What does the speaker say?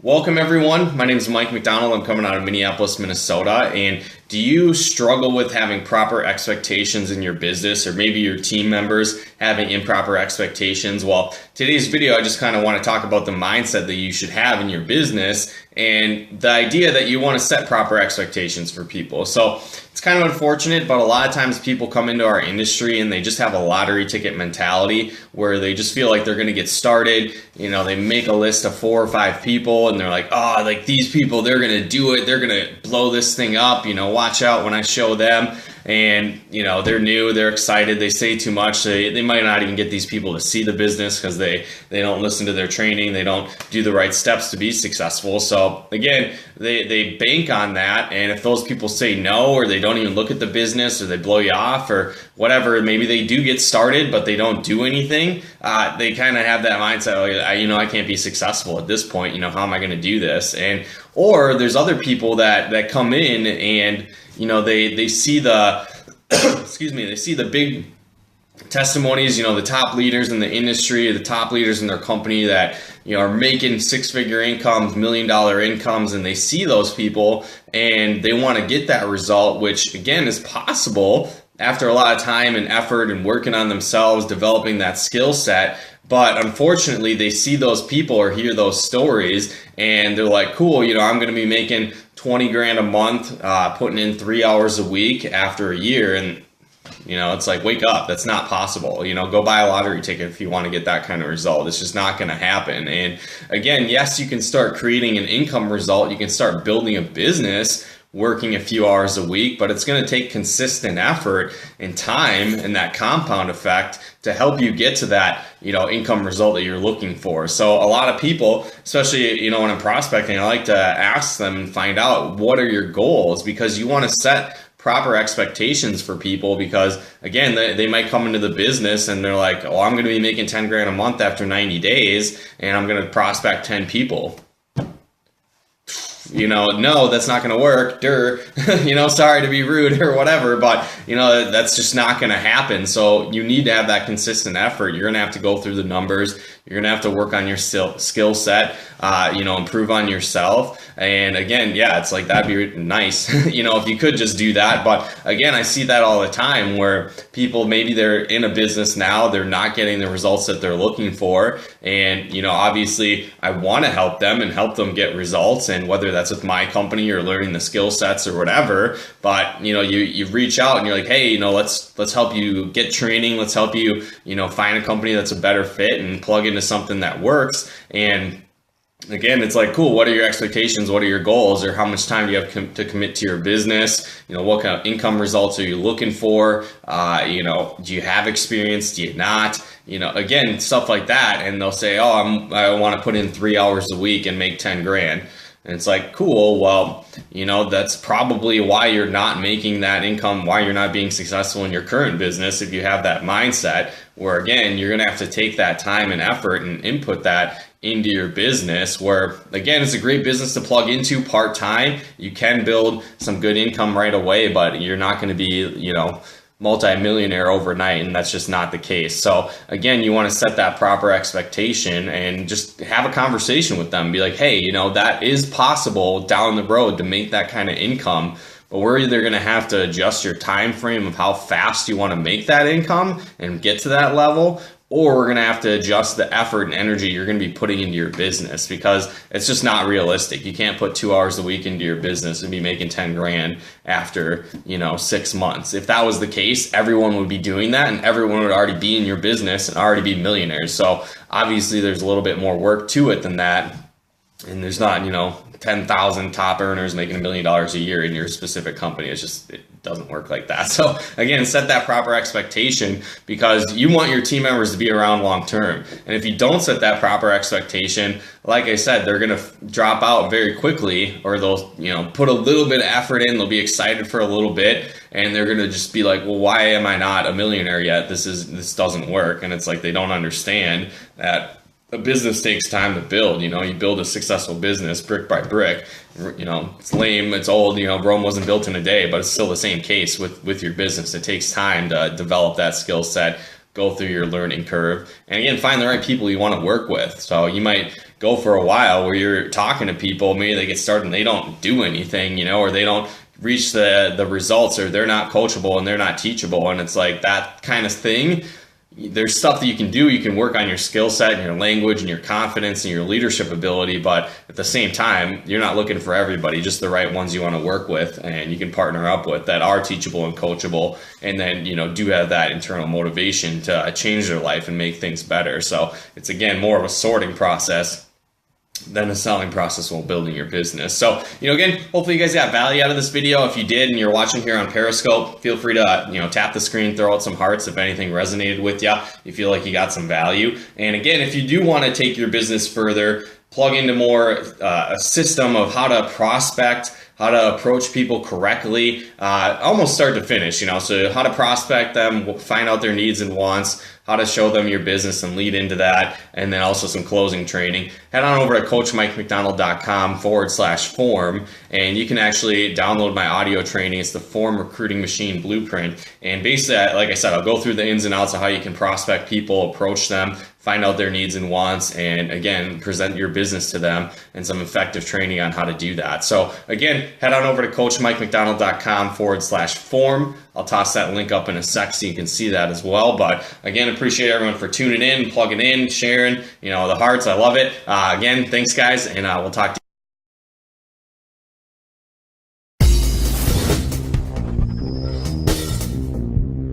Welcome everyone. My name is Mike McDonald. I'm coming out of Minneapolis, Minnesota. And do you struggle with having proper expectations in your business, or maybe your team members having improper expectations? Well, today's video, I just kind of want to talk about the mindset that you should have in your business and the idea that you want to set proper expectations for people. So it's kind of unfortunate, but a lot of times people come into our industry and they just have a lottery ticket mentality where they just feel like they're going to get started. You know, they make a list of 4 or 5 people and they're like, oh, like these people, they're going to do it. They're going to blow this thing up. You know, watch out when I show them. And, you know, they're new, they're excited, they say too much. They might not even get these people to see the business because they don't listen to their training. They don't do the right steps to be successful. So again, they bank on that. And if those people say no, or they don't even look at the business, or they blow you off or whatever, maybe they do get started, but they don't do anything. They kind of have that mindset, oh, I can't be successful at this point. You know, how am I going to do this? Or there's other people that come in and, you know, they see the, they see the big testimonies, you know, the top leaders in the industry, the top leaders in their company that, you know, are making 6-figure incomes, $1 million incomes, and they see those people and they want to get that result, which again is possible after a lot of time and effort and working on themselves, developing that skill set. But unfortunately, they see those people or hear those stories and they're like, cool, you know, I'm going to be making 20 grand a month, putting in 3 hours a week after a year. And, you know, it's like, wake up. That's not possible. You know, go buy a lottery ticket if you want to get that kind of result. It's just not going to happen. And again, yes, you can start creating an income result. You can start building a business working a few hours a week, but it's going to take consistent effort and time and that compound effect to help you get to that, you know, income result that you're looking for. So a lot of people, especially, you know, when I'm prospecting, I like to ask them and find out, what are your goals? Because you want to set proper expectations for people, because again, they might come into the business and they're like, oh, I'm going to be making 10 grand a month after 90 days and I'm going to prospect 10 people. You know, no, that's not going to work. You know, sorry to be rude or whatever, but you know, that's just not going to happen. So you need to have that consistent effort. You're going to have to go through the numbers. You're going to have to work on your skill set, you know, improve on yourself. And again, yeah, it's like, that'd be nice, you know, if you could just do that. But again, I see that all the time where people, maybe they're in a business now, they're not getting the results that they're looking for. And, you know, obviously I want to help them and help them get results. And whether that's with my company or learning the skill sets or whatever, but you know, you reach out and you're like, hey, you know, let's help you get training. Let's help you, you know, find a company that's a better fit and plug into something that works. And again, it's like, cool, what are your expectations? What are your goals? Or how much time do you have to commit to your business? You know, what kind of income results are you looking for? You know, do you have experience? Do you not? You know, again, stuff like that. And they'll say, oh, I want to put in 3 hours a week and make 10 grand. And it's like, cool, well, you know, that's probably why you're not making that income, why you're not being successful in your current business. If you have that mindset where, again, you're going to have to take that time and effort and input that into your business, where again, it's a great business to plug into part-time. You can build some good income right away, but you're not going to be, you know, multi-millionaire overnight, and that's just not the case. So again, you want to set that proper expectation and just have a conversation with them. Be like, hey, you know, that is possible down the road to make that kind of income, but we're either going to have to adjust your time frame of how fast you want to make that income and get to that level, or we're going to have to adjust the effort and energy you're going to be putting into your business, because it's just not realistic. You can't put 2 hours a week into your business and be making 10 grand after, you know, 6 months. If that was the case, everyone would be doing that and everyone would already be in your business and already be millionaires. So obviously there's a little bit more work to it than that. And there's not, you know, 10,000 top earners making $1 million a year in your specific company. It's just, it doesn't work like that. So again, set that proper expectation, because you want your team members to be around long term. And if you don't set that proper expectation, like I said, they're going to drop out very quickly, or they'll, you know, put a little bit of effort in, they'll be excited for a little bit, and they're going to just be like, well, why am I not a millionaire yet? This doesn't work. And it's like, they don't understand that a business takes time to build. You know, you build a successful business brick by brick. You know, it's lame, it's old, you know, Rome wasn't built in a day, but it's still the same case with your business. It takes time to develop that skill set, go through your learning curve, and again, find the right people you want to work with. So you might go for a while where you're talking to people, maybe they get started and they don't do anything, you know, or they don't reach the results, or they're not coachable and they're not teachable. And it's like that kind of thing. There's stuff that you can do. You can work on your skill set and your language and your confidence and your leadership ability, but at the same time, you're not looking for everybody, just the right ones you want to work with and you can partner up with that are teachable and coachable, and then, you know, do have that internal motivation to change their life and make things better. So it's, again, more of a sorting process than a selling process while building your business. So, you know, again, hopefully you guys got value out of this video. If you did and you're watching here on Periscope, feel free to, you know, tap the screen, throw out some hearts if anything resonated with you, you feel like you got some value. And again, if you do want to take your business further, plug into more a system of how to prospect, how to approach people correctly, almost start to finish, you know, so how to prospect them, find out their needs and wants, how to show them your business and lead into that, and then also some closing training. Head on over to coachmikemcdonald.com/form, and you can actually download my audio training. It's the Form Recruiting Machine Blueprint. And basically, like I said, I'll go through the ins and outs of how you can prospect people, approach them, find out their needs and wants, and again, present your business to them, and some effective training on how to do that. So again, head on over to coachmikemcdonald.com/form. I'll toss that link up in a sec so you can see that as well. But again, appreciate everyone for tuning in, plugging in, sharing, you know, the hearts. I love it. Again, thanks guys, and we'll talk to you